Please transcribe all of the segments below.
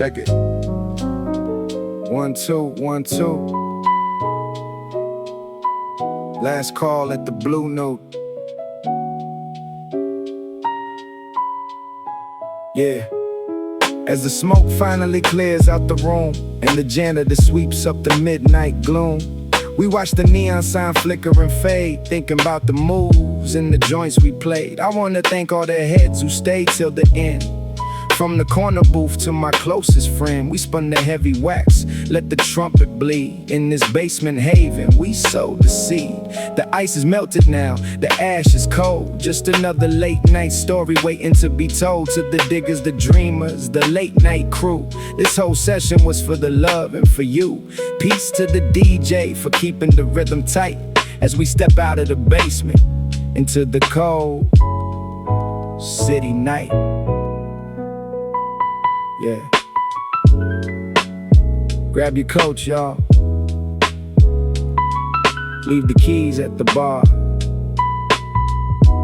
Check it. 1, 2, 1, 2. Last call at the Blue Note. Yeah. As the smoke finally clears out the room and the janitor sweeps up the midnight gloom, we watch the neon sign flicker and fade, thinking about the moves and the joints we played. I wanna thank all the heads who stayed till the end. From the corner booth to my closest friend, we spun the heavy wax, let the trumpet bleed. In this basement haven, we sowed the seed. The ice is melted now, the ash is cold. Just another late night story waiting to be told to the diggers, the dreamers, the late night crew. This whole session was for the love and for you. Peace to the DJ for keeping the rhythm tight as we step out of the basement into the cold city night. Yeah. Grab your coat, y'all. Leave the keys at the bar.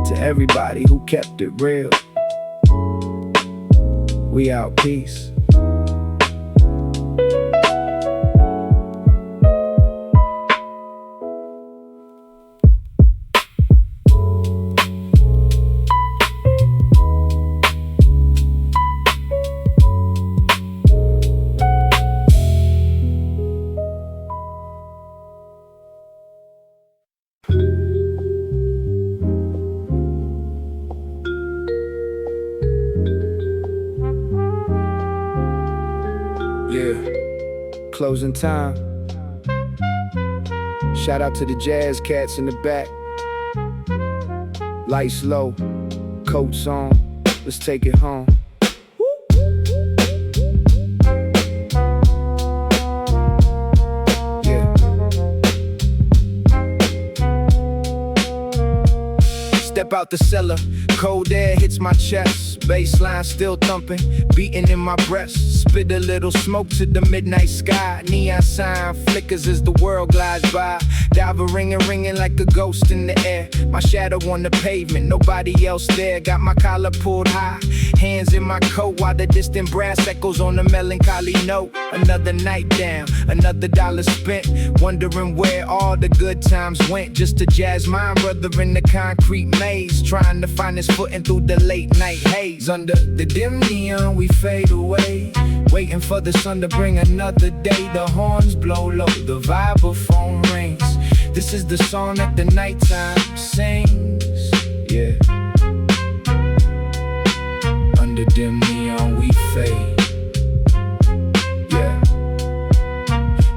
To everybody who kept it real, we out, peace. Closing time. Shout out to the jazz cats in the back. Lights low, coats on, let's take it home. Yeah. Step out the cellar, cold air hits my chest. Bassline still thumping, beating in my breast. Spit a little smoke to the midnight sky. Neon sign flickers as the world glides by. Diver ringing like a ghost in the air. My shadow on the pavement, nobody else there. Got my collar pulled high, hands in my coat, while the distant brass echoes on a melancholy note. Another night down, another dollar spent, wondering where all the good times went. Just a jazz mind brother in the concrete maze, trying to find his footing through the late night haze. Under the dim neon we fade away, waiting for the sun to bring another day. The horns blow low, the vibraphone rings. This is the song that the nighttime sings. Yeah. Under dim neon we fade. Yeah.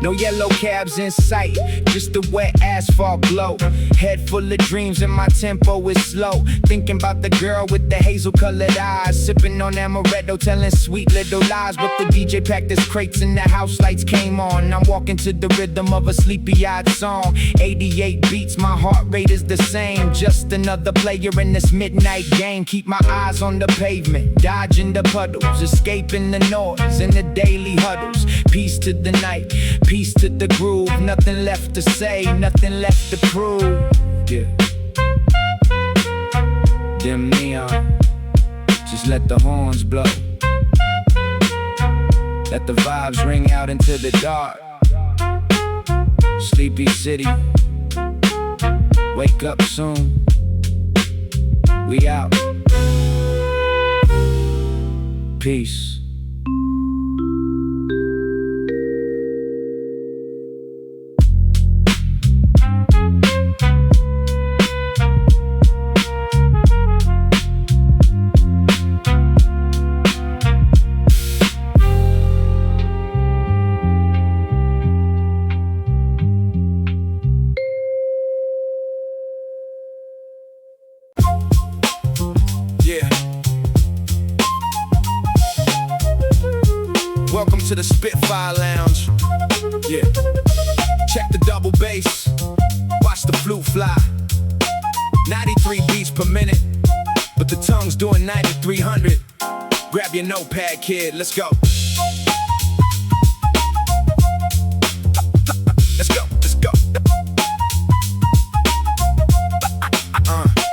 No yellow cabs in sight, just the wet asphalt glow. Head full of dreams and my tempo is slow. Thinking about the girl with the hazel colored eyes, sipping on amaretto, telling sweet little lies. But the DJ packed his crates and the house lights came on. I'm walking to the rhythm of a sleepy-eyed song. 88 beats, my heart rate is the same. Just another player in this midnight game. Keep my eyes on the pavement, dodging the puddles, escaping the noise in the daily huddles. Peace to the night, peace to the groove. Nothing left to say, nothing left to prove. Yeah. Dim neon, just let the horns blow. Let the vibes ring out into the dark. Sleepy city, wake up soon. We out. Peace. Welcome to the Spitfire Lounge. Yeah. Check the double bass, watch the flute fly. 93 beats per minute, but the tongue's doing 9,300. Grab your notepad, kid, let's go. Let's go, let's go.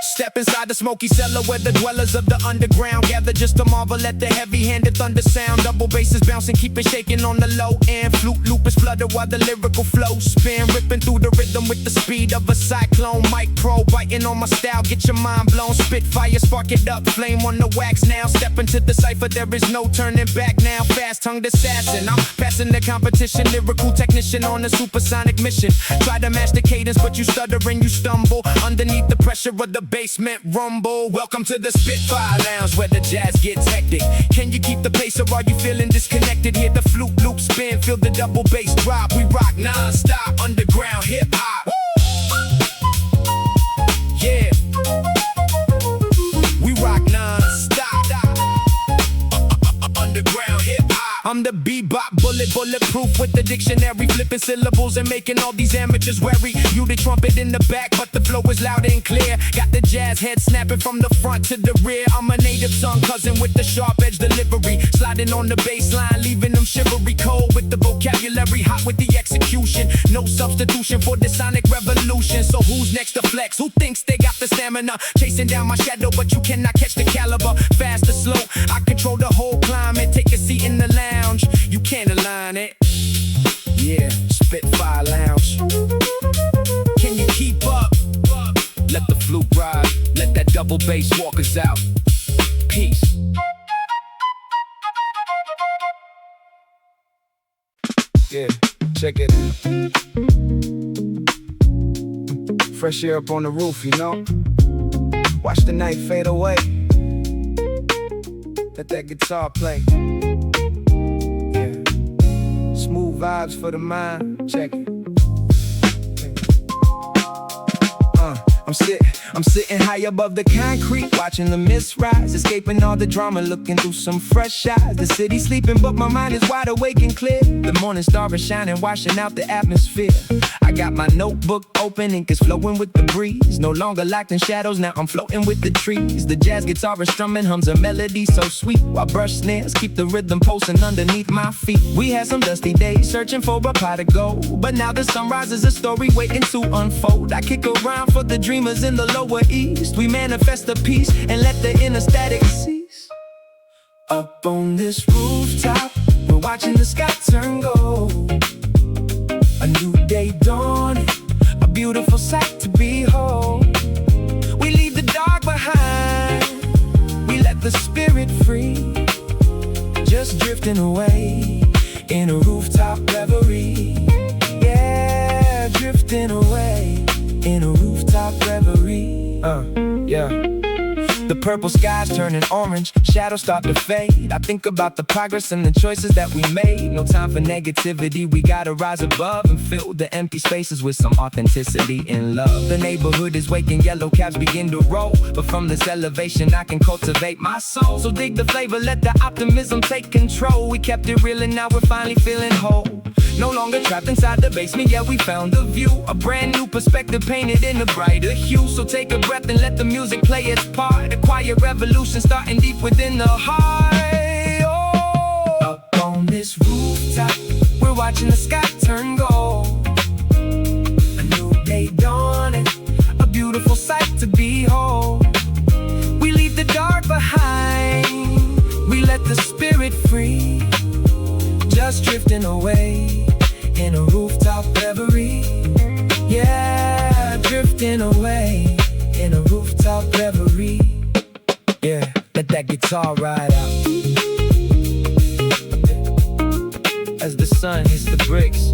Step step inside the smoky cellar where the dwellers of the underground gather just to marvel at the heavy-handed thunder sound. Double basses bouncing, keep it shaking on the low end. Flute loop is flooded while the lyrical flow spin, ripping through the rhythm with the speed of a cyclone. Mic pro biting on my style, get your mind blown. Spitfire, spark it up, flame on the wax now. Step into the cypher, there is no turning back now. Fast-tongued assassin, I'm passing the competition. Lyrical technician on a supersonic mission. Try to match the cadence, but you stutter and you stumble underneath the pressure of the basement rumble. Welcome to the Spitfire Lounge where the jazz gets hectic. Can you keep the pace or are you feeling disconnected? Hear the flute loop spin, feel the double bass drop. We rock non-stop, underground hip-hop. Yeah, we rock non-stop, underground hip-hop. I'm the bebop bulletproof with the dictionary, flipping syllables and making all these amateurs wary. You the trumpet in the back, but the flow is loud and clear. Got the jazz head snapping from the front to the rear. I'm a native tongue cousin with the sharp edge delivery, sliding on the bass line, leaving them shivery. Cold with the vocabulary, hot with the execution. No substitution for the sonic revolution. So who's next to flex? Who thinks they got the stamina? Chasing down my shadow, but you cannot catch the caliber. Fast or slow, I control the whole climate. Take a seat in the lounge, you can't align it. Yeah, Spitfire Lounge. Can you keep up? Let the flute ride, let that double bass walk us out. Peace. Yeah, check it out. Fresh air up on the roof, you know. Watch the night fade away. Let that guitar play. Smooth vibes for the mind, check it. I'm sitting high above the concrete, watching the mist rise, escaping all the drama, looking through some fresh eyes. The city's sleeping, but my mind is wide awake and clear. The morning star is shining, washing out the atmosphere. I got my notebook open, ink is flowing with the breeze. No longer locked in shadows, now I'm floating with the trees. The jazz guitar is strumming, hums a melody so sweet, while brush snares keep the rhythm pulsing underneath my feet. We had some dusty days, searching for a pot of gold, but now the sunrise is a story waiting to unfold. I kick around for the dreamers in the lower east. We manifest the peace and let the inner static cease. Up on this rooftop, we're watching the sky turn gold. A new day dawning, a beautiful sight to behold. We leave the dark behind, we let the spirit free, just drifting away in a rooftop reverie. Yeah, drifting away in a rooftop reverie. Yeah. The purple skies turning orange, shadows start to fade. I think about the progress and the choices that we made. No time for negativity, we gotta rise above and fill the empty spaces with some authenticity and love. The neighborhood is waking, yellow cabs begin to roll, but from this elevation I can cultivate my soul. So dig the flavor, let the optimism take control. We kept it real and now we're finally feeling whole. No longer trapped inside the basement, yeah, we found the view. A brand new perspective painted in a brighter hue. So take a breath and let the music play its part. A quiet revolution starting deep within the heart. Oh. Up on this rooftop, we're watching the sky turn gold. A new day dawning, a beautiful sight to behold. We leave the dark behind, we let the spirit free, just drifting away in a rooftop reverie. Yeah, drifting away in a rooftop reverie. Yeah, let that guitar ride out as the sun hits the bricks.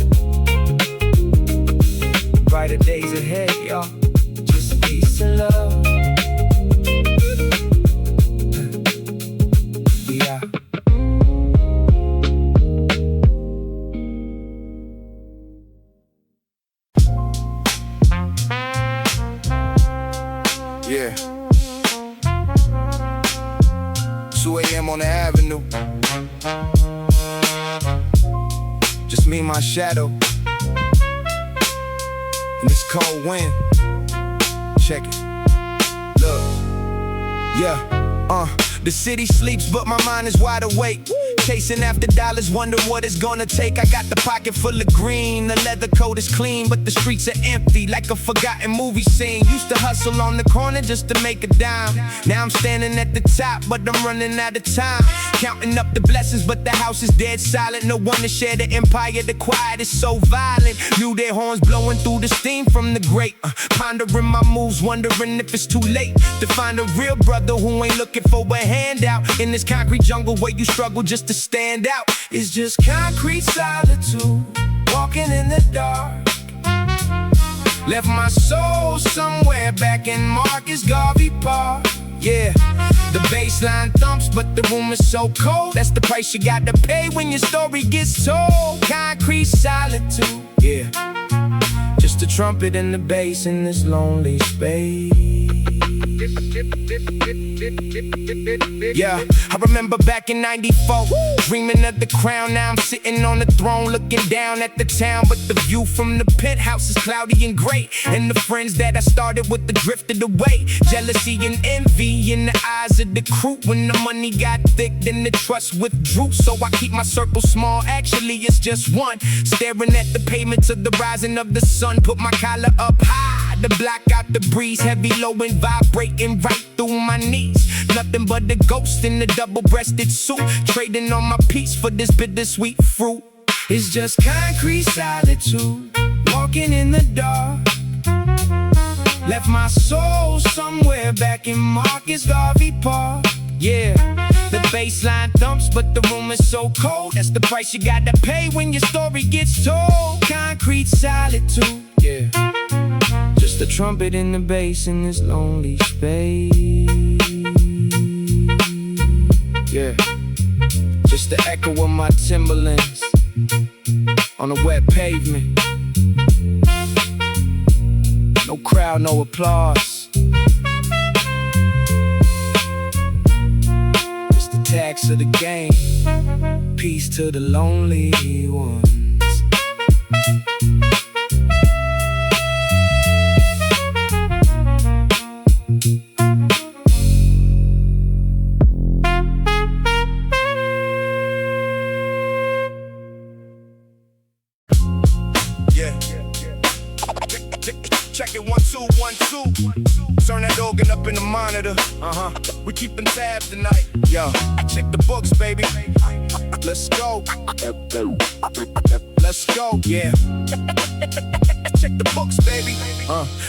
Brighter days ahead, y'all. Just peace and love. We out. Yeah. 2 a.m. on the avenue. Just me and my shadow in this cold wind. Check it. Look. Yeah. The city sleeps, but my mind is wide awake. chasing after dollars, wonder what it's gonna take. I got the pocket full of green, the leather coat is clean, but the streets are empty, like a forgotten movie scene. Used to hustle on the corner just to make a dime. Now I'm standing at the top, but I'm running out of time. Counting up the blessings, but the house is dead silent. No one to share the empire, the quiet is so violent. Knew their horns blowing through the steam from the grate. Pondering my moves, wondering if it's too late to find a real brother who ain't looking for a handout. In this concrete jungle where you struggle just to stand out. It's just concrete solitude, walking in the dark. Left my soul somewhere back in Marcus Garvey Park. Yeah, the bassline thumps, but the room is so cold. That's the price you gotta pay when your story gets told. Concrete solitude, yeah. Just the trumpet and the bass in this lonely space. Yeah, I remember back in '94, dreaming of the crown. Now I'm sitting on the throne, looking down at the town. But the view from the penthouse is cloudy and gray. And the friends that I started with the drifted away. Jealousy and envy in the eyes of the crew. When the money got thick, then the trust withdrew. So I keep my circle small, actually it's just one. Staring at the pavement to the rising of the sun. Put my collar up high to block out the breeze. Heavy, low, and vibrating right through my knees. Nothing but a ghost in the double-breasted suit. Trading on my peace for this bittersweet fruit. It's just concrete solitude, walking in the dark. Left my soul somewhere back in Marcus Garvey Park. Yeah, the bassline thumps, but the room is so cold. That's the price you gotta pay when your story gets told. Concrete solitude, yeah. Just the trumpet and the bass in this lonely space. Yeah, just the echo of my Timberlands on a wet pavement. No crowd, no applause. It's the tax of the game. Peace to the lonely ones. Check it 1 2 1 2. Turn that organ up in the monitor. We keepin' tabs tonight. Yo, check the books, baby. Let's go. Let's go. Yeah. Check the books, baby.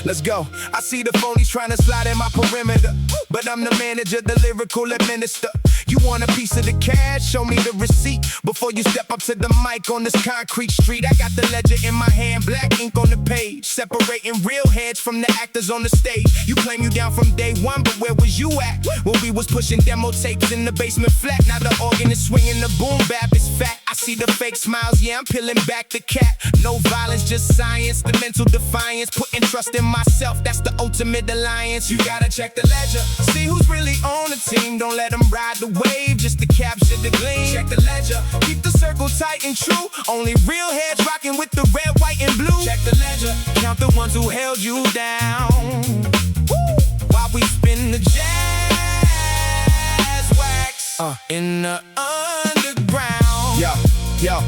Let's go. I see the phonies trying to slide in my perimeter, but I'm the manager, the lyrical administrator. You want a piece of the cash? Show me the receipt before you step up to the mic on this concrete street. I got the ledger in my hand, black ink on the page, separating real heads from the actors on the stage. You claim you down from day one, but where was you at when we was pushing demo tapes in the basement flat? Now the organ is swinging, the boom bap is fat. I see the fake smiles, yeah, I'm peeling back the cat. No violence, just science, the mental defiance. Putting trust in myself, that's the ultimate alliance. You gotta check the ledger, see who's really on the team. Don't let them ride the wave just to capture the gleam. Check the ledger, keep the circle tight and true. Only real heads rocking with the red, white, and blue. Check the ledger, count the ones who held you down. Woo! While we spin the jazz wax in the underground. Yo,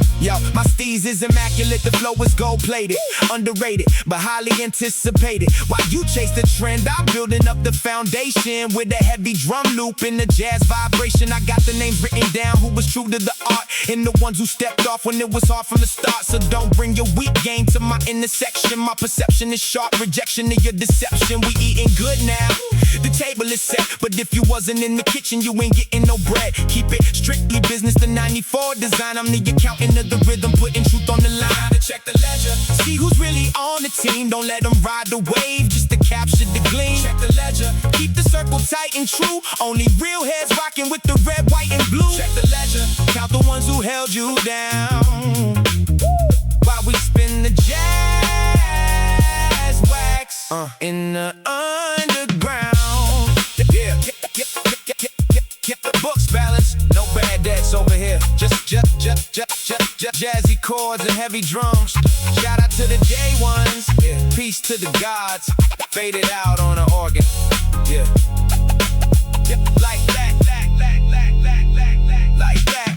my steez is immaculate, the flow is gold-plated. Underrated, but highly anticipated. While you chase the trend, I'm building up the foundation with a heavy drum loop and the jazz vibration. I got the names written down who was true to the art, and the ones who stepped off when it was hard from the start. So don't bring your weak game to my intersection. My perception is sharp, rejection of your deception. We eating good now, the table is set, but if you wasn't in the kitchen, you ain't getting no bread. Keep it strictly business, the 94 design. I'm the accountant of the rhythm, putting truth on the line. To check the ledger, see who's really on the team. Don't let them ride the wave just to capture the gleam. Check the ledger, keep the circle tight and true. Only real heads rocking with the red, white, and blue. Check the ledger, count the ones who held you down. While we spin the jazz wax in the underground. Get the books balanced, no bad debts over here. Just jazzy chords and heavy drums. Shout out to the day ones, peace to the gods. Faded out on an organ, like that, like that.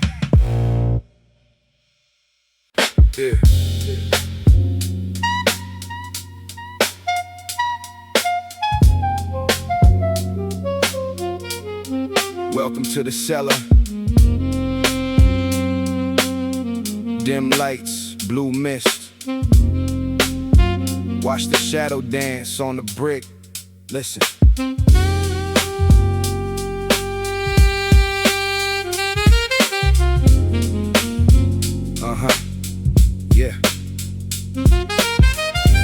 Yeah. Welcome to the cellar. Dim lights, blue mist. Watch the shadow dance on the brick. Listen. Yeah.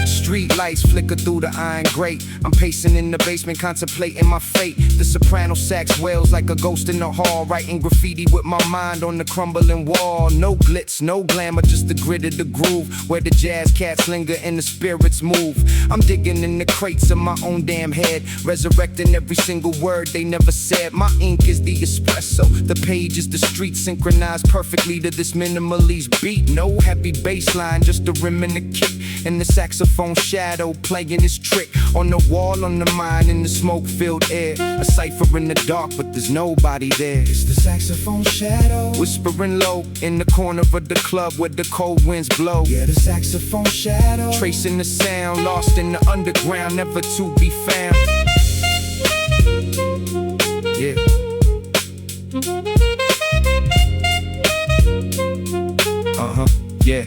Street lights flicker through the iron grate. I'm pacing in the basement, contemplating my fate. The soprano sax wails like a ghost in the hall, writing graffiti with my mind on the crumbling wall. No glitz, no glamour, just the grit of the groove, where the jazz cats linger and the spirits move. I'm digging in the crates of my own damn head, resurrecting every single word they never said. My ink is the espresso, the page is the street, synchronized perfectly to this minimalist beat. No happy bass line, just the rim and the kick, and the saxophone shadow playing his trick on the wall, on the mind, in the smoke-filled air. A cipher in the dark, but there's nobody there. It's the saxophone shadow, whispering low in the corner of the club where the cold winds blow. Yeah, the saxophone shadow, tracing the sound, lost in the underground, never to be found. Yeah. Yeah.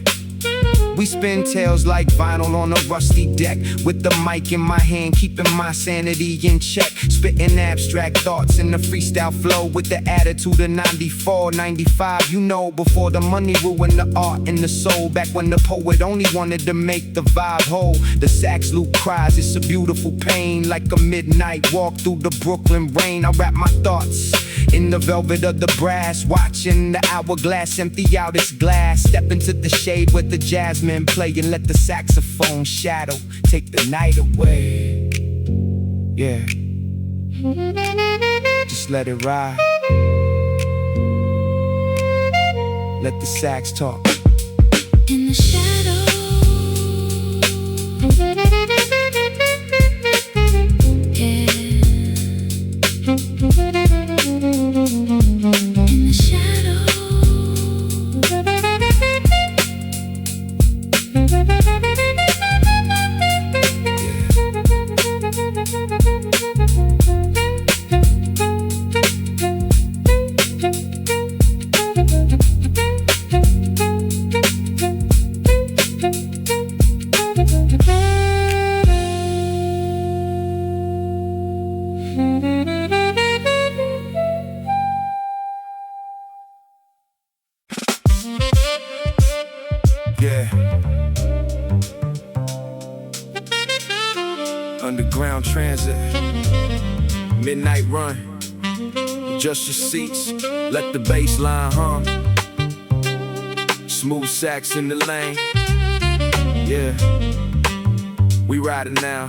We spin tales like vinyl on a rusty deck, with the mic in my hand, keeping my sanity in check. Spitting abstract thoughts in the freestyle flow with the attitude of 94, 95. You know, before the money ruined the art and the soul. Back when the poet only wanted to make the vibe whole. The sax loop cries, it's a beautiful pain, like a midnight walk through the Brooklyn rain. I wrap my thoughts in the velvet of the brass, watching the hourglass empty out its glass. Step into the shade with the jasmine play and let the saxophone shadow take the night away. Yeah. Just let it ride. Let the sax talk. In the shadow. Yeah. In the shadow. Yeah. Underground transit, midnight run. Adjust your seats, let the bass line hum. Smooth sax in the lane. Yeah, we riding now.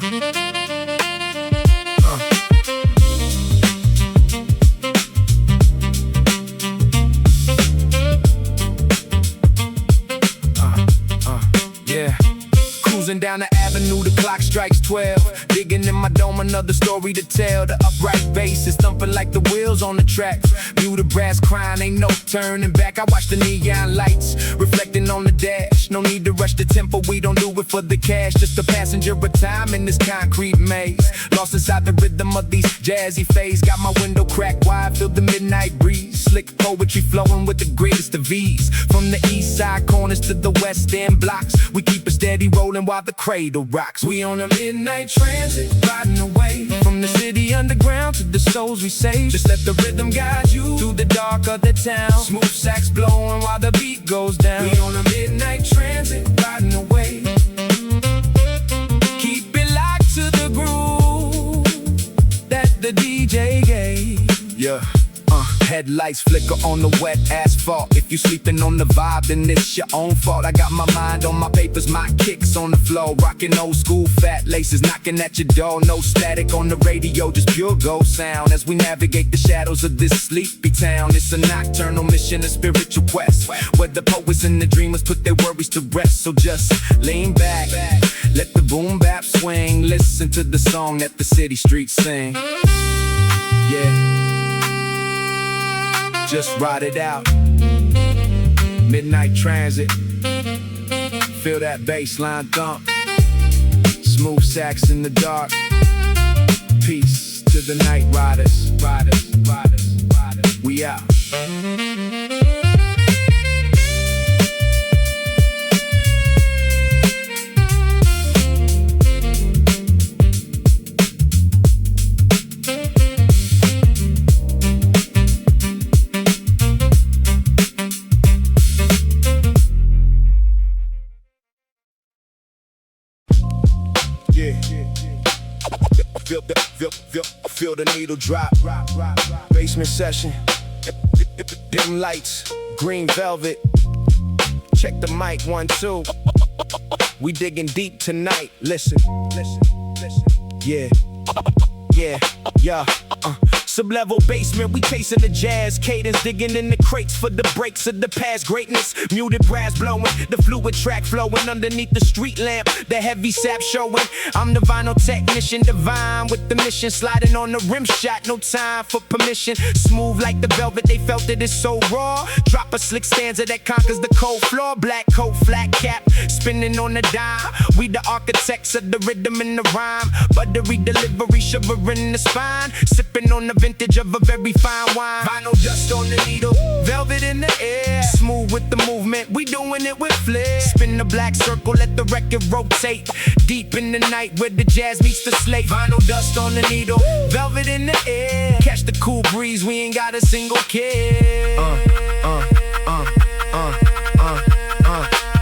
Yeah. Cruising down the avenue, the clock strikes 12. Digging in my dome, another story to tell. The upright bass is thumping like the wheels on the track. View the brass crying, ain't no turning back. I watch the neon lights reflecting on the dash. No need to rush the tempo, we don't do it for the cash. Just a passenger of time in this concrete maze. Lost inside the rhythm of these jazzy phase. Got my window cracked wide, feel the midnight breeze. Slick poetry flowing with the greatest of ease. From the east side corners to the west end blocks, we keep it steady rolling while the cradle rocks. We on a midnight transit, riding away from the city underground to the souls we save. Just let the rhythm guide you through the dark of the town. Smooth sax blowing while the beat goes down. We on a midnight transit, riding away. Keep it locked to the groove that the DJ gave. Yeah. Headlights flicker on the wet asphalt. If you sleeping on the vibe, then it's your own fault. I got my mind on my papers, my kicks on the floor. Rocking old school fat laces, knocking at your door. No static on the radio, just pure ghost sound. As we navigate the shadows of this sleepy town. It's a nocturnal mission, a spiritual quest, where the poets and the dreamers put their worries to rest. So just lean back, let the boom bap swing. Listen to the song that the city streets sing. Yeah. Just ride it out. Midnight transit. Feel that bass line thump. Smooth sax in the dark. Peace to the night riders. We out. Feel the needle drop. Basement session. Dim lights. Green velvet. Check the mic 1, 2. We digging deep tonight. Listen. Yeah. Sub-level basement, we chasing the jazz cadence, digging in the crates for the breaks of the past greatness. Muted brass blowing, the fluid track flowing underneath the street lamp, the heavy sap showing. I'm the vinyl technician, divine with the mission, sliding on the rim shot, no time for permission. Smooth like the velvet, they felt it is so raw. Drop a slick stanza that conquers the cold floor. Black coat, flat cap, spinning on the dime. We the architects of the rhythm and the rhyme. Buttery delivery, shivering the spine. Sipping on the vintage of a very fine wine. Vinyl dust on the needle, velvet in the air. Smooth with the movement, we doing it with flair. Spin the black circle, let the record rotate. Deep in the night where the jazz meets the slate. Vinyl dust on the needle, velvet in the air. Catch the cool breeze, we ain't got a single care.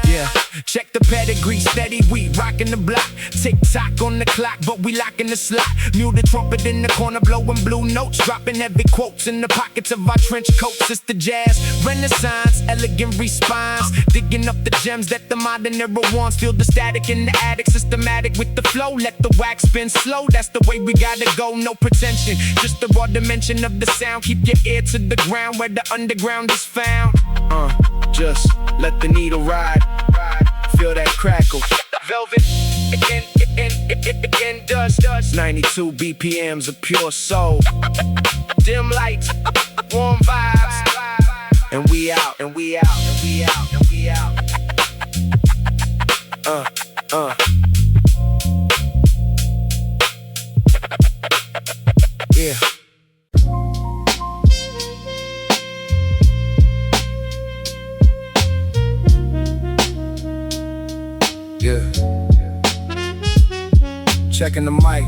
Yeah. Check the pedigree, steady, we rockin' the block. Tick-tock on the clock, but we lockin' the slot. Mule the trumpet in the corner, blowing blue notes. Dropping heavy quotes in the pockets of our trench coats. It's the jazz renaissance, elegant response. Digging up the gems that the modern era wants. Feel the static in the attic, systematic with the flow. Let the wax spin slow, that's the way we gotta go. No pretension, just the raw dimension of the sound. Keep your ear to the ground where the underground is found. Just let the needle ride. Feel that crackle. Velvet again does 92 BPMs of pure soul. Dim lights, warm vibes, and we out. Yeah. Yeah. Checking the mic.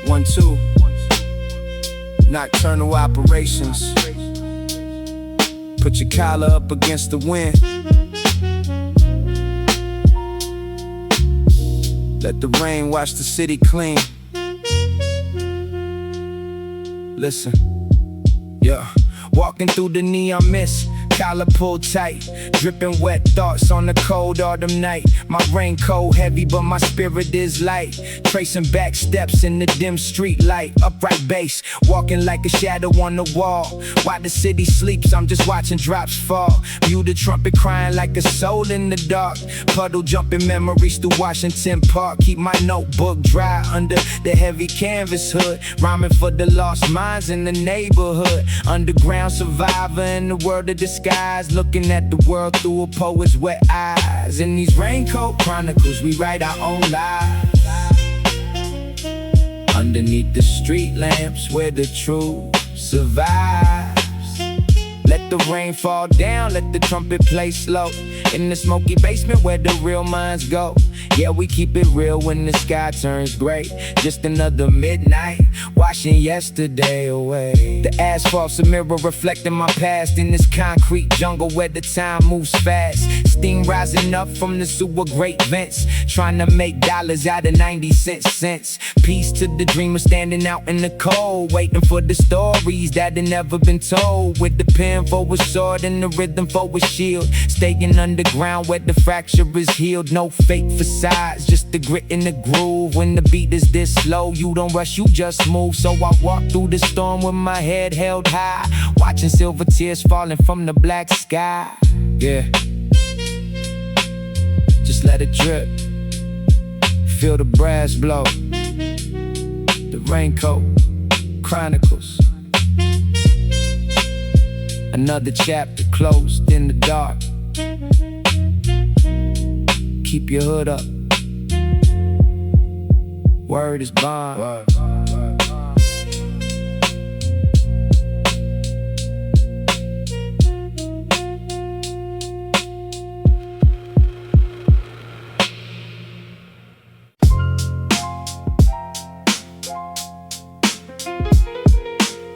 1, 2. Nocturnal operations. Put your collar up against the wind. Let the rain wash the city clean. Listen. Yeah. Walking through the neon mist, collar pulled tight, dripping wet thoughts on the cold autumn night. My raincoat heavy, but my spirit is light. Tracing back steps in the dim street light. Upright bass, walking like a shadow on the wall. While the city sleeps, I'm just watching drops fall. View the trumpet crying like a soul in the dark. Puddle jumping memories through Washington Park. Keep my notebook dry under the heavy canvas hood. Rhyming for the lost minds in the neighborhood. Underground survivor in the world of disguise, looking at the world through a poet's wet eyes. In these Raincoat Chronicles, we write our own lives. Underneath the street lamps where the truth survives. Let the rain fall down, let the trumpet play slow. In the smoky basement where the real minds go. Yeah, we keep it real when the sky turns gray. Just another midnight, washing yesterday away. The asphalt's a mirror reflecting my past. In this concrete jungle where the time moves fast. Steam rising up from the sewer grate vents. Trying to make dollars out of 90 cents. Peace to the dreamer standing out in the cold. Waiting for the stories that had never been told. With the pen for a sword and the rhythm for a shield. Staying underground where the fracture is healed. No fake facades, just the grit in the groove. When the beat is this slow, you don't rush, you just move. So I walk through the storm with my head held high, watching silver tears falling from the black sky. Yeah, just let it drip. Feel the brass blow. The Raincoat Chronicles. Another chapter closed in the dark. keep your hood up. Word is bond. Word.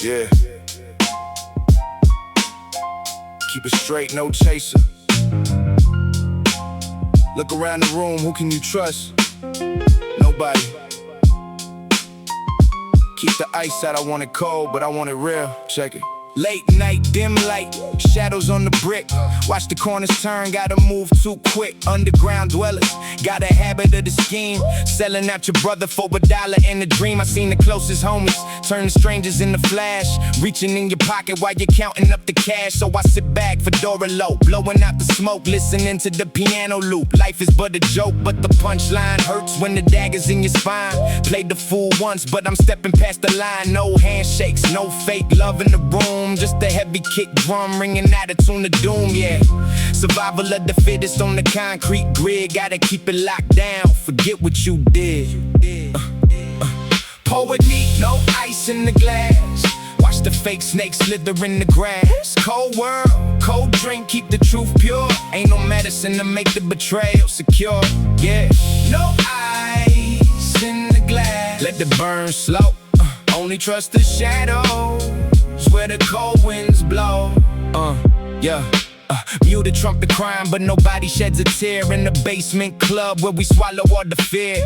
Yeah. Keep it straight, no chaser. Look around the room, who can you trust? Nobody. Keep the ice out, I want it cold, but I want it real. Check it. Late night, dim light, shadows on the brick. Watch the corners turn, gotta move too quick. Underground dwellers, got a habit of the scheme. Selling out your brother for $1 in a dream. I seen the closest homies turn to strangers in the flash. Reaching in your pocket while you're counting up the cash. So I sit back, fedora low, blowing out the smoke, listening to the piano loop. Life is but a joke, but the punchline hurts when the dagger's in your spine. Played the fool once, but I'm stepping past the line. No handshakes, no fake love in the room. Just a heavy kick drum ringing out a tune of doom, yeah. Survival of the fittest on the concrete grid. Gotta keep it locked down, forget what you did. Poet neat, no ice in the glass. Watch the fake snakes slither in the grass. Cold world, cold drink, keep the truth pure. Ain't no medicine to make the betrayal secure, yeah. No ice in the glass, let it burn slow. Only trust the shadows where the cold winds blow. Yeah. Muted trumpet crime, but nobody sheds a tear. In the basement club where we swallow all the fear.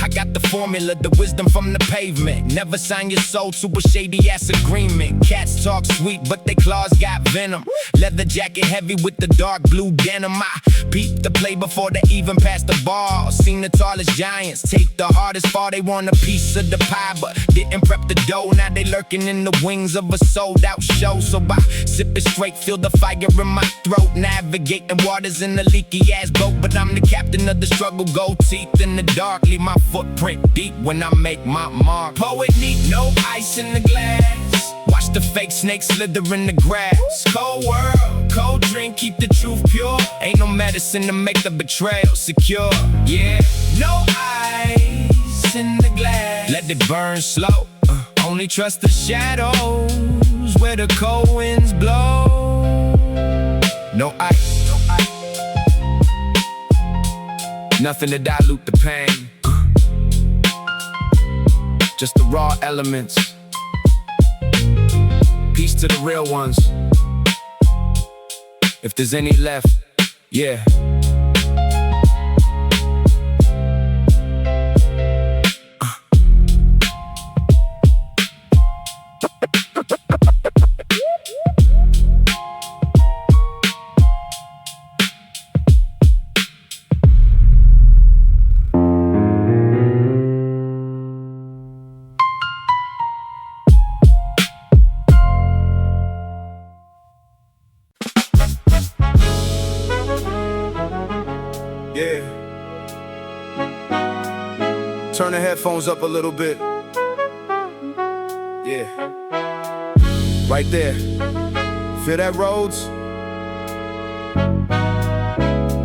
I got the formula, the wisdom from the pavement. Never sign your soul to a shady ass agreement. Cats talk sweet, but their claws got venom. Leather jacket heavy with the dark blue denim. I peeped the play before they even passed the ball. Seen the tallest giants take the hardest fall. They want a piece of the pie, but didn't prep the dough. Now they lurking in the wings of a sold out show. So I sip it straight, feel the fire in my throat. Navigating waters in a leaky ass boat, but I'm the captain of the struggle. Gold teeth in the dark, leave my footprint deep when I make my mark. Poet neat, no ice in the glass. Watch the fake snakes slither in the grass. Cold world, cold drink, keep the truth pure. Ain't no medicine to make the betrayal secure, yeah. No ice in the glass, let it burn slow. Only trust the shadows where the cold winds blow. No ice, no ice. Nothing to dilute the pain. Just the raw elements. Peace to the real ones. If there's any left, yeah. Yeah. Turn the headphones up a little bit. Yeah. Right there. Feel that, Rhodes?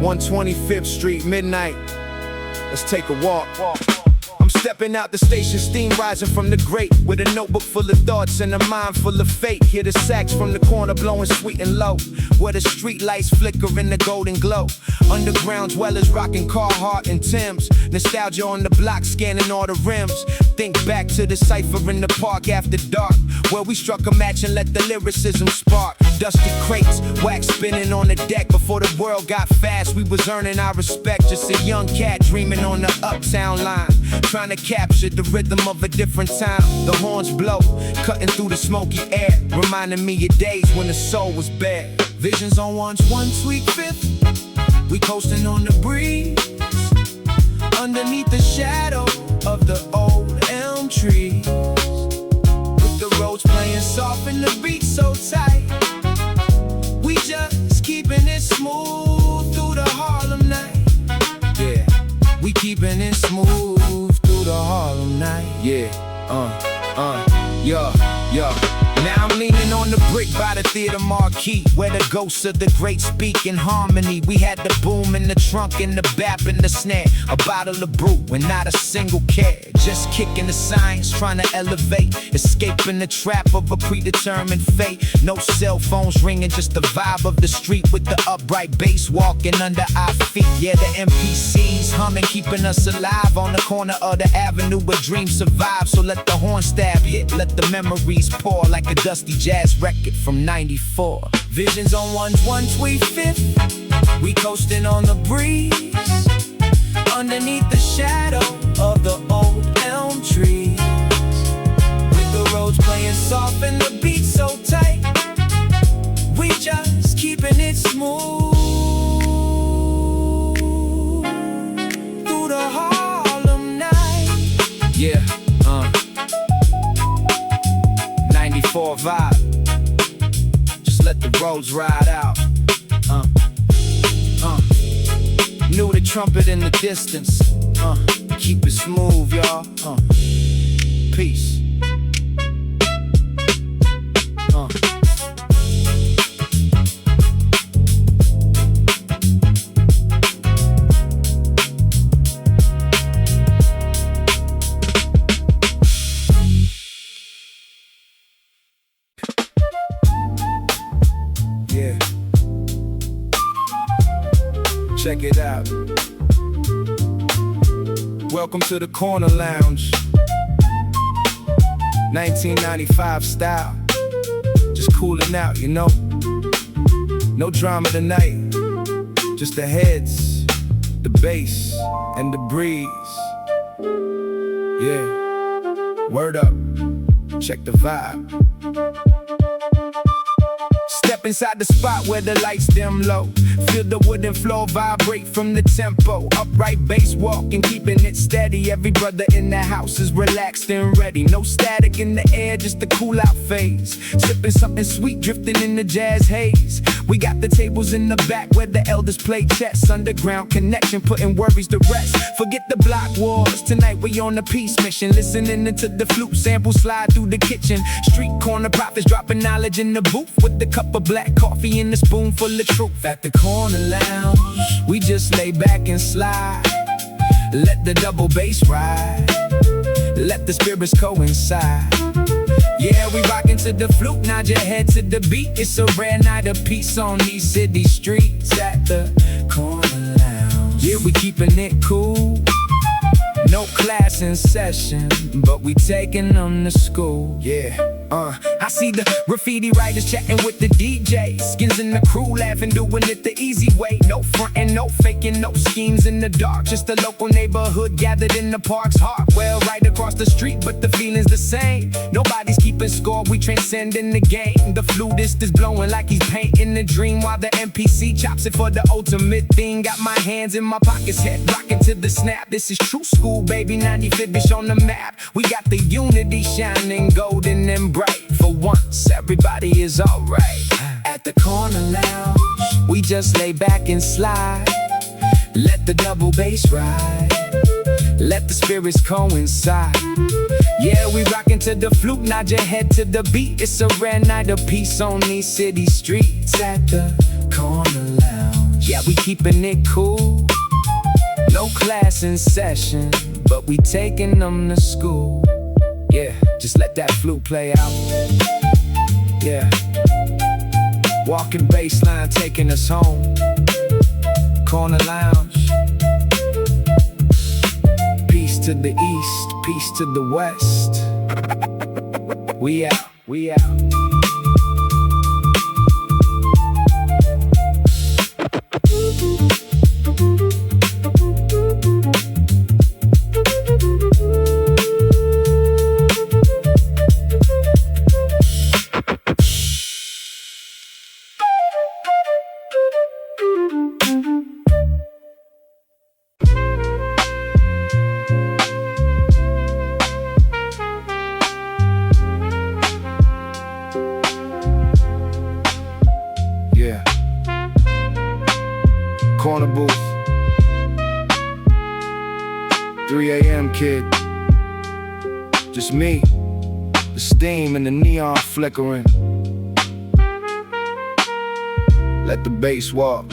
125th Street, midnight. Let's take a walk. I'm stepping out the station, steam rising from the grate, with a notebook full of thoughts and a mind full of fate. Hear the sax from the corner blowing sweet and low, where the street lights flicker in the golden glow. Underground dwellers rocking Carhartt and Timbs. Nostalgia on the block, scanning all the rims. Think back to the Cypher in the park after dark, where we struck a match and let the lyricism spark. Dusty crates, wax spinning on the deck. Before the world got fast, we was earning our respect. Just a young cat dreaming on the uptown line, trying to capture the rhythm of a different time. The horns blow, cutting through the smoky air, reminding me of days when the soul was bare. Visions on 125th, we coasting on the breeze, underneath the shadow of the old elm trees, with the roads playing soft and the beat so tight. We just keeping it smooth through the Harlem night. Yeah, we keeping it smooth through the Harlem night. Yeah, yeah. Now I'm leaning on the brick by the theater marquee, where the ghosts of the great speak in harmony. We had the boom in the trunk and the bap in the snare, a bottle of brew and not a single care. Just kicking the science, trying to elevate, escaping the trap of a predetermined fate. No cell phones ringing, just the vibe of the street with the upright bass walking under our feet. Yeah, the MPCs humming, keeping us alive on the corner of the avenue where dreams survive. So let the horn stab hit, let the memories pour like a dusty jazz record from '94. Visions on 125th, we coasting on the breeze, underneath the shadow of the old elm trees, with the roads playing soft and the beat so tight, we just keeping it smooth through the Harlem night. Yeah, 94 vibe. Just let the roads ride out. Knew the trumpet in the distance. Keep it smooth, y'all. Peace. Yeah. Check it out. Welcome to the Corner Lounge, 1995 style. Just cooling out, you know. No drama tonight, just the heads, the bass, and the breeze. Yeah, word up, check the vibe. Step inside the spot where the lights dim low. Feel the wooden floor vibrate from the tempo. Upright bass walking, keeping it steady. Every brother in the house is relaxed and ready. No static in the air, just the cool out phase. Sipping something sweet, drifting in the jazz haze. We got the tables in the back where the elders play chess. Underground connection, putting worries to rest. Forget the block wars, tonight we on a peace mission. Listening into the flute sample slide through the kitchen. Street corner prophets dropping knowledge in the booth, with the cup of black coffee and a spoonful of truth. At the Corner Lounge, we just lay back and slide. Let the double bass ride, let the spirits coincide. Yeah, we rockin' to the flute, nod your head to the beat. It's a rare night of peace on these city streets. At the Corner Lounge, yeah, we keepin' it cool. No class in session, but we taking them to school. Yeah, I see the graffiti writers chatting with the DJ. Skins in the crew laughing, doing it the easy way. No frontin', no faking, no schemes in the dark. Just a local neighborhood gathered in the park's heart. Well, right across the street, but the feeling's the same. Nobody's keeping score, we transcending the game. The flutist is blowing like he's painting a dream, while the MPC chops it for the ultimate thing. Got my hands in my pockets, head rocking to the snap. This is true school, baby, 95-ish on the map. We got the unity shining golden and bright. For once, everybody is alright. At the Corner Lounge, we just lay back and slide. Let the double bass ride, let the spirits coincide. Yeah, we rockin' to the flute, nod your head to the beat. It's a rare night of peace on these city streets. At the Corner Lounge, yeah, we keepin' it cool. No class in session, but we taking them to school. Yeah, just let that flute play out. Yeah, walking bassline taking us home. Corner Lounge. Peace to the east, peace to the west. We out, we out. Corner booth, 3 a.m. kid, just me, the The steam and the neon flickering. Let the bass walk.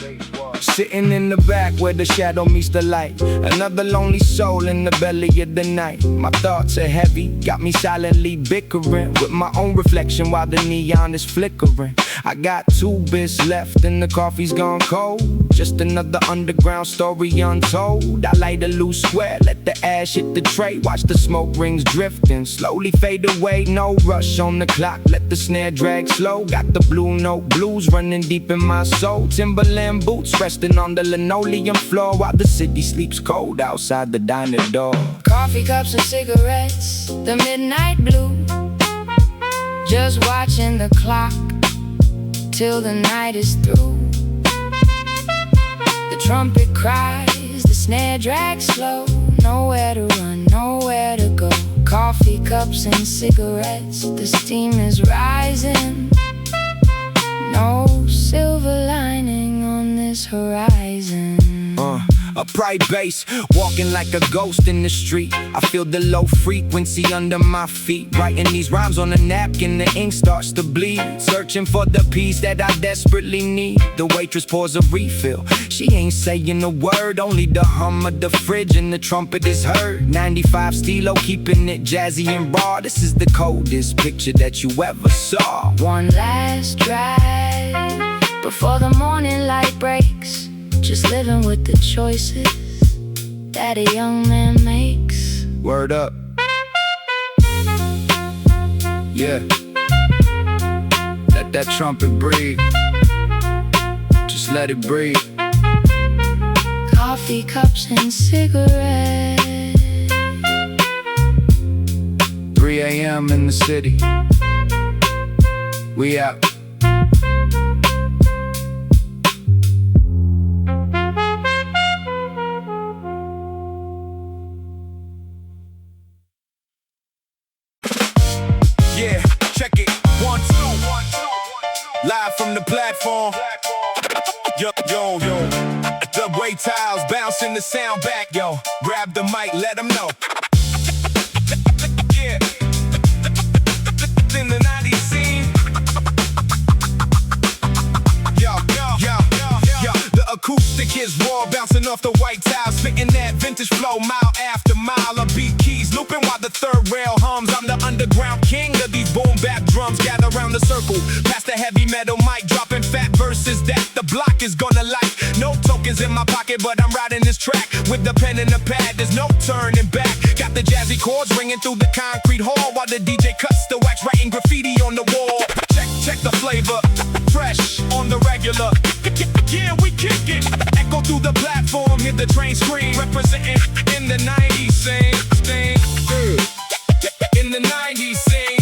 Sitting in the back where the shadow meets the light. Another lonely soul in the belly of the night. My thoughts are heavy, got me silently bickering with my own reflection while the neon is flickering. I got 2 bits left and the coffee's gone cold. Just another underground story untold. I light a loose square, let the ash hit the tray. Watch the smoke rings drifting, slowly fade away. No rush on the clock, let the snare drag slow. Got the blue note blues running deep in my soul. Timberland boots resting on the linoleum floor while the city sleeps cold outside the diner door. Coffee cups and cigarettes, the midnight blue. Just watching the clock till the night is through. The trumpet cries, the snare drags slow. Nowhere to run, nowhere to go. Coffee cups and cigarettes, the steam is rising. No silver lining on this horizon. A bright bass, walking like a ghost in the street. I feel the low frequency under my feet. Writing these rhymes on a napkin, the ink starts to bleed. Searching for the piece that I desperately need. The waitress pours a refill. She ain't saying a word, only the hum of the fridge and the trumpet is heard. 95 stilo, keeping it jazzy and raw. This is the coldest picture that you ever saw. One last drive before the morning light breaks. Just living with the choices that a young man makes. Word up. Yeah. Let that trumpet breathe. Just let it breathe. Coffee cups and cigarettes. 3 a.m. in the city. We out. Yeah, check it. 1, 2. Live from the platform. Yo. The way tiles bouncing the sound back, yo. Grab the mic, let them know. Yeah. In the 90s scene. Yo. The acoustic is raw, bouncing off the white tiles, spitting that vintage flow, mile after mile of beat keys, looping while the third rail hums. I'm the underground king of these boom bap drums. Gather around the circle, past the heavy metal mic, dropping fat verses that the block is gonna like. No tokens in my pocket, but I'm riding this track with the pen and the pad. There's no turning back. Got the jazzy chords ringing through the concrete hall while the DJ cuts the wax, writing graffiti on the wall. Check the flavor, fresh on the regular. Yeah, we kick it. Echo through the platform, hear the train scream, representing in the 90s scene. In the 90s scene.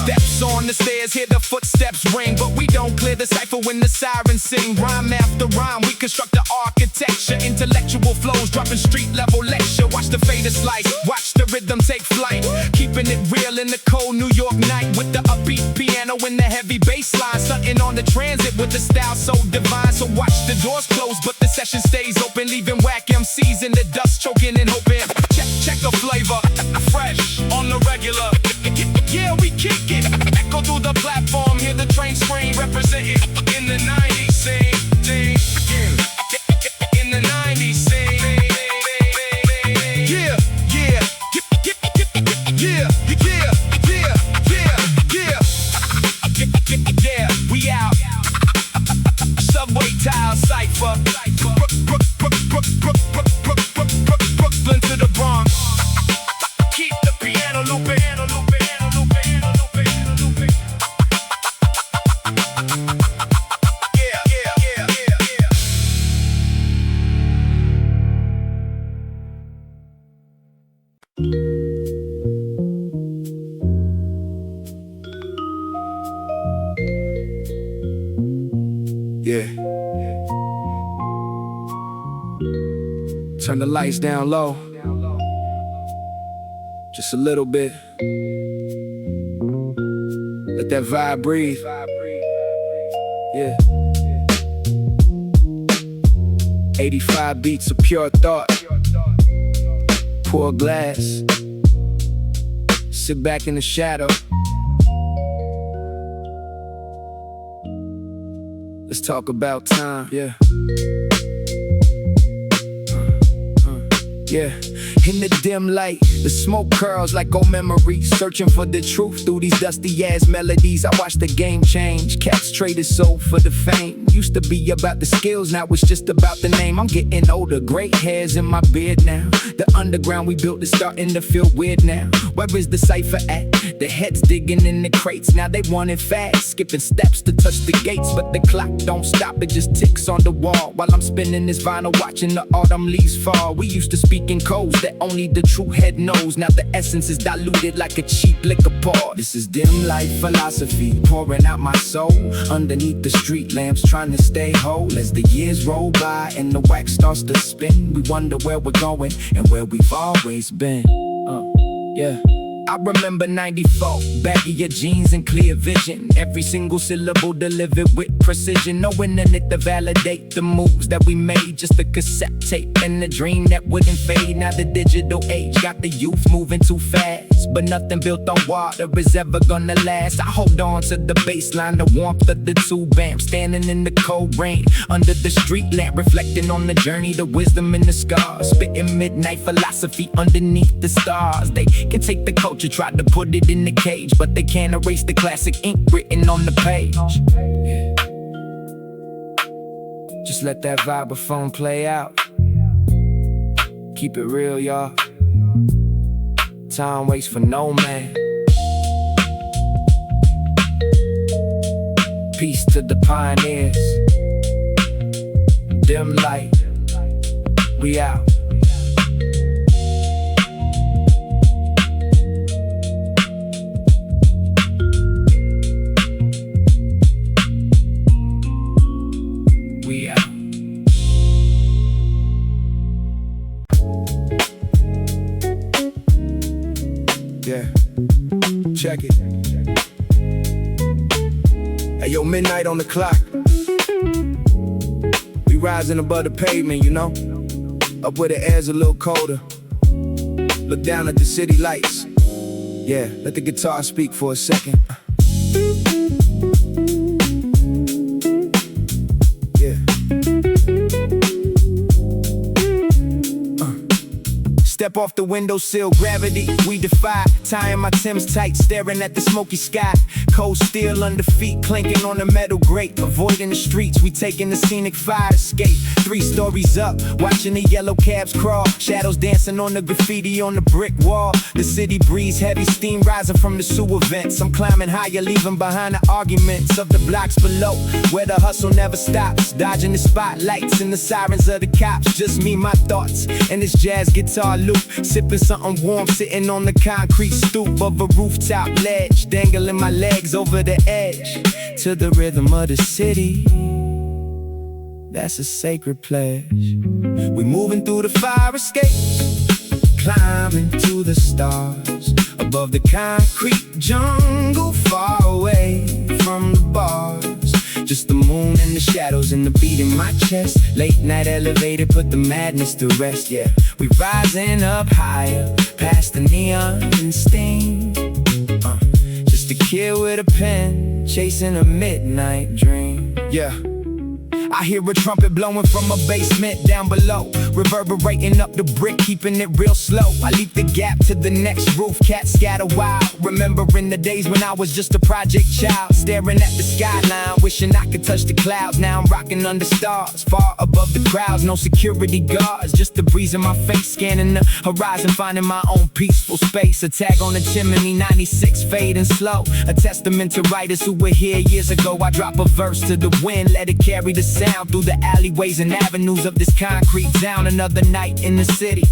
Steps on the stairs, hear the footsteps ring, but we don't clear the cipher when the sirens sing. Rhyme after rhyme, we construct the architecture. Intellectual flows, dropping street level lecture. Watch the fader slice, watch the rhythm take flight. Keeping it real in the cold New York night, with the upbeat piano and the heavy bass line. Stunting on the transit with the style so divine. So watch the doors close, but the session stays open, leaving whack MCs in the dust, choking and hoping. Check the flavor, fresh on the regular. Yeah, we kick it. Echo through the platform, hear the train scream, representing in the 90s scene. In the 90s scene. Yeah. Yeah, we out. Subway tile Cypher. Brooklyn to the Bronx. Keep the piano looping. Yeah. Turn the lights down low. Just a little bit. Let that vibe breathe. Yeah. 85 beats of pure thought. Pour a glass. sit back in the shadow. Let's talk about time, yeah. Yeah, in the dim light, the smoke curls like old memories. Searching for the truth through these dusty ass melodies. I watched the game change, cats traded soul for the fame. Used to be about the skills, now it's just about the name. I'm getting older, gray hairs in my beard now. The underground we built is starting to feel weird now. Where is the Cypher at? The heads digging in the crates, now they want it fast. Skipping steps to touch the gates, but the clock don't stop, it just ticks on the wall. While I'm spinning this vinyl, watching the autumn leaves fall. We used to speak in codes that only the true head knows. Now the essence is diluted like a cheap liquor pour. This is dim light philosophy, pouring out my soul. Underneath the street lamps, trying to stay whole. As the years roll by and the wax starts to spin, we wonder where we're going and where we've always been. Yeah. I remember 94, baggy jeans and clear vision. Every single syllable delivered with precision. No internet to validate the moves that we made. Just a cassette tape and a dream that wouldn't fade. Now the digital age got the youth moving too fast, but nothing built on water is ever gonna last. I hold on to the baseline, the warmth of the tube amp. Standing in the cold rain, under the street lamp. Reflecting on the journey, the wisdom and the scars. Spitting midnight philosophy underneath the stars. They can take the culture, tried to put it in the cage, but they can't erase the classic ink written on the page. Yeah. Just let that vibraphone play out. Keep it real, y'all. Time waits for no man. Peace to the pioneers. Dim light, we out. We out. Yeah, check it. Hey yo, midnight on the clock. We rising above the pavement, you know, up where the air's a little colder. Look down at the city lights. Yeah, let the guitar speak for a second. Step off the windowsill, gravity we defy. Tying my Timbs tight, staring at the smoky sky. Cold steel under feet, clinking on the metal grate. Avoiding the streets, we taking the scenic fire escape. 3 stories up, watching the yellow cabs crawl. Shadows dancing on the graffiti on the brick wall. The city breeze, heavy steam rising from the sewer vents. I'm climbing higher, leaving behind the arguments of the blocks below, where the hustle never stops. Dodging the spotlights and the sirens of the cops. Just me, my thoughts, and this jazz guitar loop. Sipping something warm, sitting on the concrete stoop of a rooftop ledge. Dangling my legs over the edge to the rhythm of the city. That's a sacred pledge. We moving through the fire escape, climbing to the stars. Above the concrete jungle, far away from the bars. Just the moon and the shadows and the beat in my chest. Late night elevator put the madness to rest, yeah. We rising up higher, past the neon and steam. Just a kid with a pen, chasing a midnight dream. Yeah. I hear a trumpet blowing from a basement down below, reverberating up the brick, keeping it real slow. I leap the gap to the next roof, cats scatter wild. Remembering the days when I was just a project child, staring at the skyline, wishing I could touch the clouds. Now I'm rocking under stars, far above the crowds. No security guards, just the breeze in my face, scanning the horizon, finding my own peaceful space. A tag on the chimney, 96 fading slow, a testament to writers who were here years ago. I drop a verse to the wind, let it carry the sound through the alleyways and avenues of this concrete town. Another night in the city,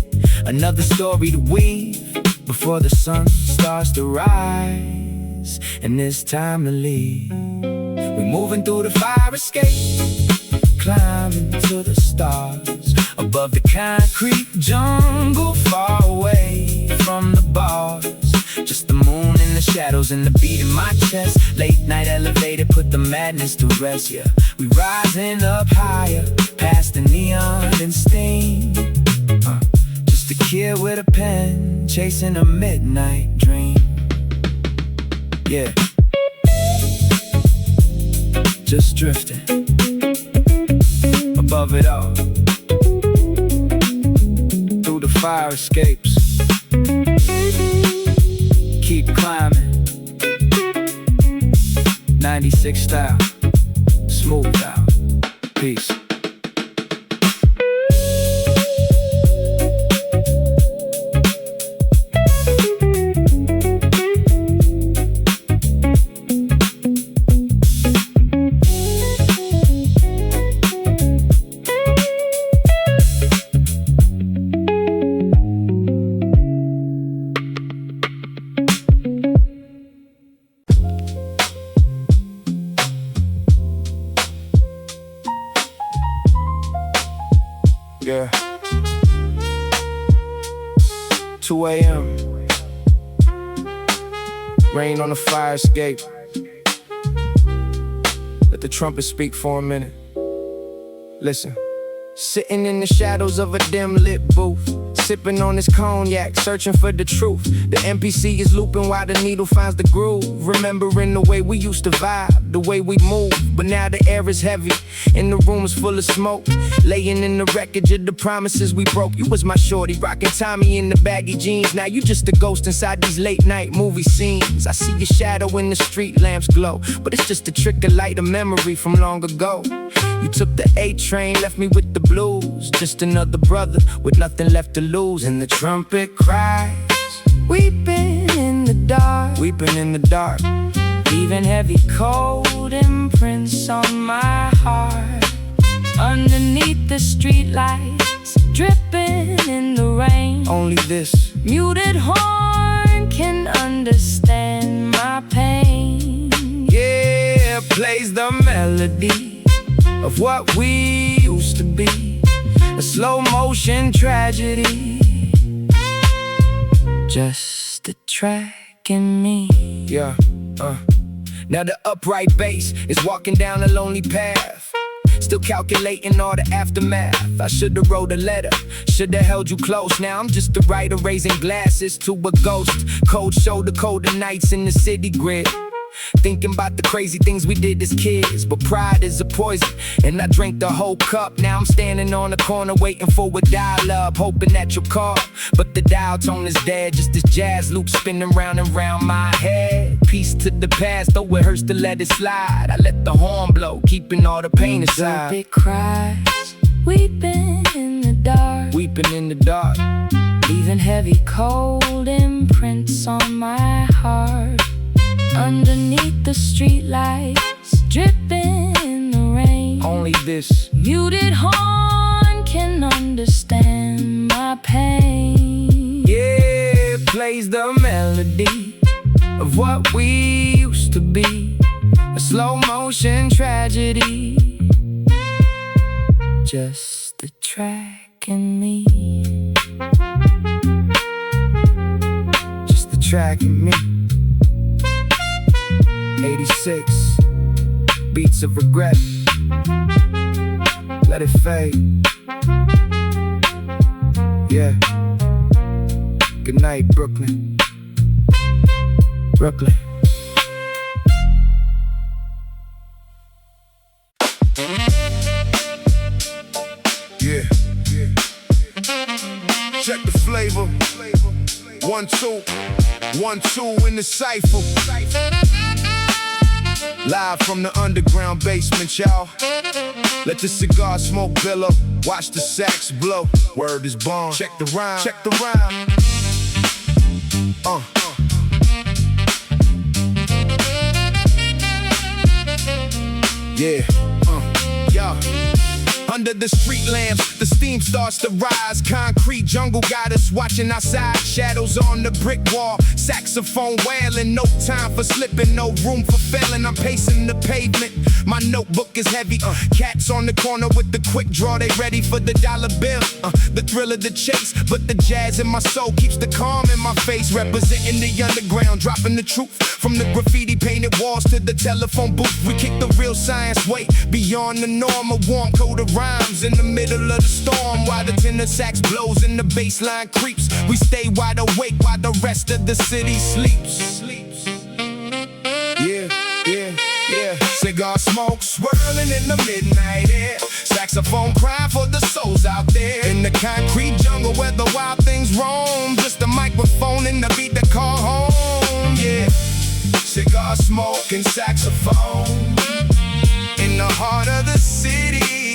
another story to weave before the sun starts to rise and it's time to leave. We're moving through the fire escape, climbing to the stars. Above the concrete jungle, far away from the bars. Just the moon and the shadows and the beat in my chest. Late night elevator put the madness to rest, yeah. We rising up higher, past the neon and steam. Just a kid with a pen, chasing a midnight dream. Yeah. Just drifting above it all, through the fire escapes. Keep climbing. 96 style, smooth out. Peace. Yeah. 2 a.m. Rain on the fire escape. Let the trumpet speak for a minute. Listen. Sitting in the shadows of a dim lit booth, sipping on this cognac, searching for the truth. The MPC is looping while the needle finds the groove. Remembering the way we used to vibe, the way we move. But now the air is heavy, and the room is full of smoke. Laying in the wreckage of the promises we broke. You was my shorty, rocking Tommy in the baggy jeans. Now you just a ghost inside these late night movie scenes. I see your shadow in the street lamps glow, but it's just a trick of light, a memory from long ago. You took the A train, left me with the blues. Just another brother with nothing left to lose. And the trumpet cries, weeping in the dark, weeping in the dark, leaving heavy cold imprints on my heart. Underneath the street lights, dripping in the rain. Only this muted horn can understand my pain. Yeah, plays the melody of what we used to be, a slow motion tragedy, just a track in me. Yeah, now the upright bass is walking down a lonely path, still calculating all the aftermath. I should've wrote a letter, should've held you close. Now I'm just a writer raising glasses to a ghost. Cold shoulder, colder nights in the city grid, thinking about the crazy things we did as kids. But pride is a poison, and I drank the whole cup. Now I'm standing on the corner waiting for a dial-up, hoping that you'll call. But the dial tone is dead, just this jazz loop spinning round and round my head. Peace to the past, though it hurts to let it slide. I let the horn blow, keeping all the pain aside. It cries, weeping in the dark, weeping in the dark, leaving heavy cold imprints on my heart. Underneath the street lights, dripping in the rain. Only this muted horn can understand my pain. Yeah, plays the melody of what we used to be, a slow motion tragedy, just a track in me. Just a track in me. 86 beats of regret, let it fade. Yeah. Good night, Brooklyn. Brooklyn. Yeah. Check the flavor. 1, 2, 1, 2 in the Cypher. Live from the underground basement, y'all. Let the cigar smoke billow, watch the sax blow. Word is born. Check the rhyme. Check the rhyme. Yeah. Yeah. Under the street lamps, the steam starts to rise. Concrete jungle got us watching outside. Shadows on the brick wall, saxophone wailing. No time for slipping, no room for failing. I'm pacing the pavement, my notebook is heavy. Cats on the corner with the quick draw, they ready for the dollar bill. The thrill of the chase, but the jazz in my soul keeps the calm in my face. Representing the underground, dropping the truth. From the graffiti painted walls to the telephone booth, we kick the real science way beyond the norm. A warm coat of rhymes in the middle of the storm, while the tenor sax blows and the bass line creeps. We stay wide awake while the rest of the city sleeps. Cigar smoke swirling in the midnight air. Saxophone cry for the souls out there. In the concrete jungle where the wild things roam. Just a microphone and the beat that call home, yeah. Cigar smoke and saxophone in the heart of the city,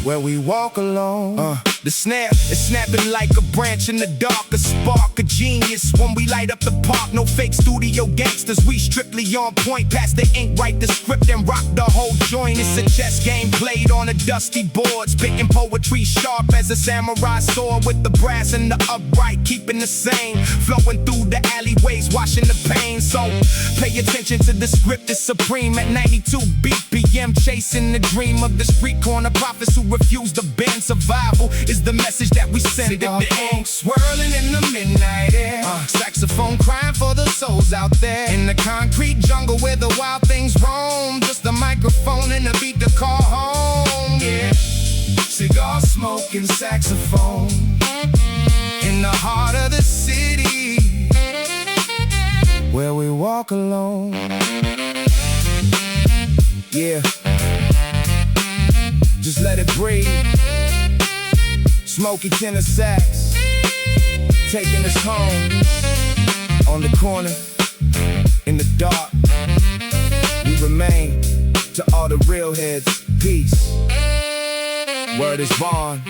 where we walk alone. The snare is snapping like a branch in the dark, a spark of genius when we light up the park. No fake studio gangsters, we strictly on point. Pass the ink, write the script and rock the whole joint. It's a chess game played on a dusty board, spitting poetry sharp as a samurai sword, with the brass and the upright keeping the same, flowing through the alleyways, washing the pain. So pay attention to the script, it's supreme at 92 BPM, chasing the dream of the street corner prophets who refuse to bend. Survival is the message that we send. Cigar ink swirling in the midnight air. Saxophone crying for the souls out there. In the concrete jungle where the wild things roam. Just a microphone and a beat to call home, yeah. Cigar smoke and saxophone in the heart of the city, where we walk alone, yeah. Just let it breathe. Smoky tenor sax, taking us home. On the corner, in the dark, we remain. To all the real heads, peace. Word is born.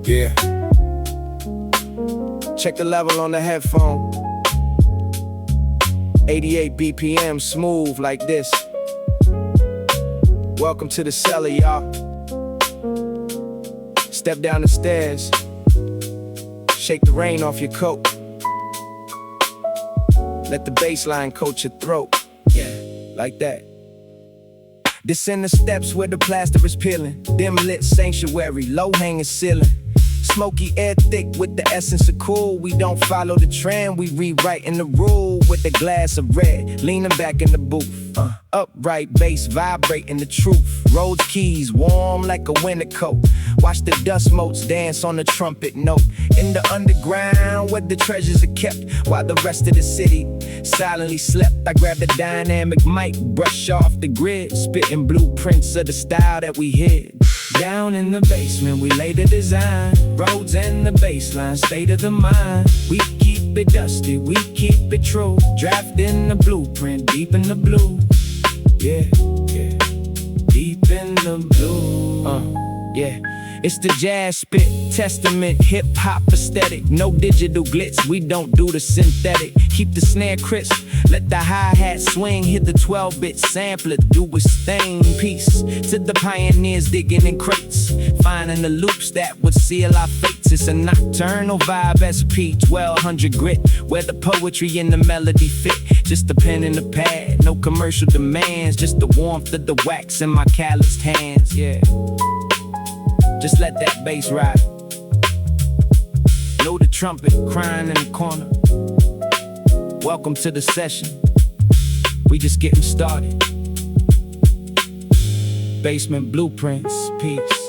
Yeah. Check the level on the headphone. 88 BPM, smooth like this. Welcome to the cellar, y'all. Step down the stairs. Shake the rain off your coat. Let the bass line coat your throat. Yeah, like that. Descend the steps where the plaster is peeling. Dim lit sanctuary, low hanging ceiling. Smoky air thick with the essence of cool. We don't follow the trend, we rewriting the rule. With a glass of red, leaning back in the booth. Upright bass vibrating the truth. Rhodes keys warm like a winter coat. Watch the dust motes dance on the trumpet note. In the underground where the treasures are kept, while the rest of the city silently slept. I grabbed the dynamic mic, brush off the grid, spitting blueprints of the style that we hid. Down in the basement, we lay the design. Roads and the baseline, state of the mind. We keep it dusty, we keep it true. Drafting the blueprint, deep in the blue. Yeah, yeah, deep in the blue. Yeah. It's the jazz spit, testament, hip-hop aesthetic. No digital glitz, we don't do the synthetic. Keep the snare crisp, let the hi-hat swing. Hit the 12-bit sampler, do its thing. Peace to the pioneers digging in crates, finding the loops that would seal our fates. It's a nocturnal vibe, SP 1200 grit, where the poetry and the melody fit. Just a pen and a pad, no commercial demands. Just the warmth of the wax in my calloused hands, yeah. Just let that bass ride. Know the trumpet crying in the corner. Welcome to the session. We just getting started. Basement blueprints, peace.